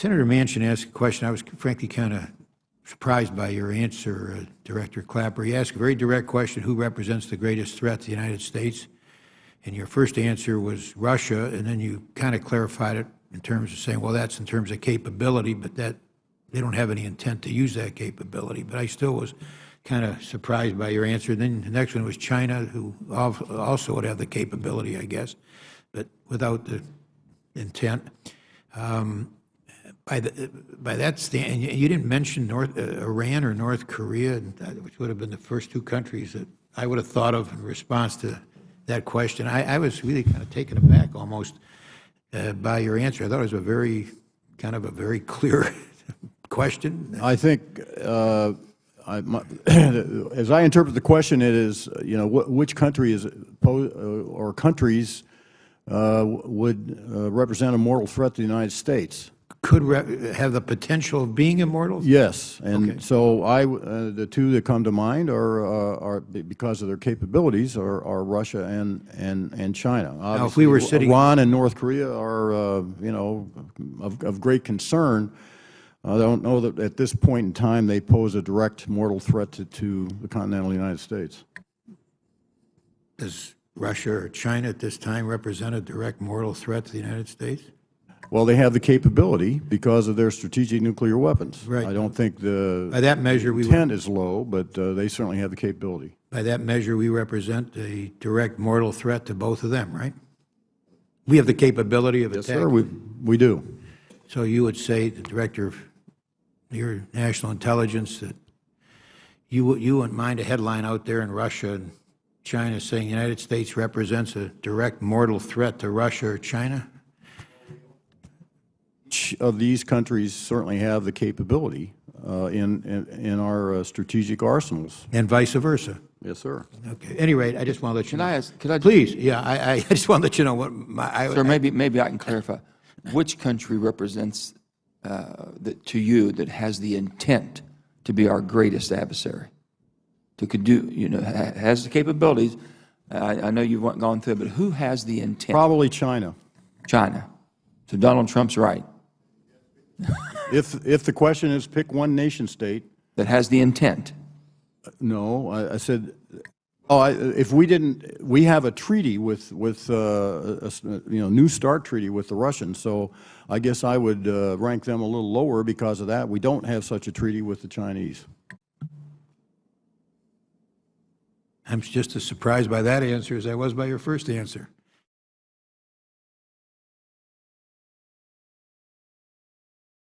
Senator Manchin asked a question. I was frankly kind of surprised by your answer, Director Clapper. He asked a very direct question, who represents the greatest threat to the United States? And your first answer was Russia, and then you kind of clarified it in terms of saying, well, that's in terms of capability, but that they don't have any intent to use that capability. But I still was kind of surprised by your answer. Then the next one was China, who also would have the capability, I guess, but without the intent. By that stand, you didn't mention Iran or North Korea, which would have been the first two countries that I would have thought of in response to that question. I was really kind of taken aback almost by your answer. I thought it was a very clear question. I think, as I interpret the question, it is, which country or countries would represent a mortal threat to the United States? Could have the potential of being immortal? Yes, and okay. So the two that come to mind are because of their capabilities are Russia and China. Obviously, now, if we were sitting, Iran and North Korea are of great concern. I don't know that at this point in time they pose a direct mortal threat to the continental United States. Does Russia or China at this time represent a direct mortal threat to the United States? Well, they have the capability because of their strategic nuclear weapons. Right. I don't think by that measure, intent is low, but they certainly have the capability. By that measure, we represent a direct mortal threat to both of them, right? We have the capability of attack. Yes, sir, we do. So you would say, the Director of your National Intelligence, that you wouldn't mind a headline out there in Russia and China saying the United States represents a direct mortal threat to Russia or China? Each of these countries certainly have the capability in our strategic arsenals. And vice versa? Yes, sir. Okay. At any rate, I just want to let you know. Can I ask? Could I? Please. Yeah. I just want to let you know what Sir, maybe I can clarify. Which country represents to you that has the intent to be our greatest adversary? Has the capabilities. I know you've gone through it, but who has the intent? Probably China. China. So Donald Trump's right. If the question is pick one nation state that has the intent. No, I said, if we didn't, we have a treaty with a New START treaty with the Russians. So I guess I would rank them a little lower because of that. We don't have such a treaty with the Chinese. I'm just as surprised by that answer as I was by your first answer.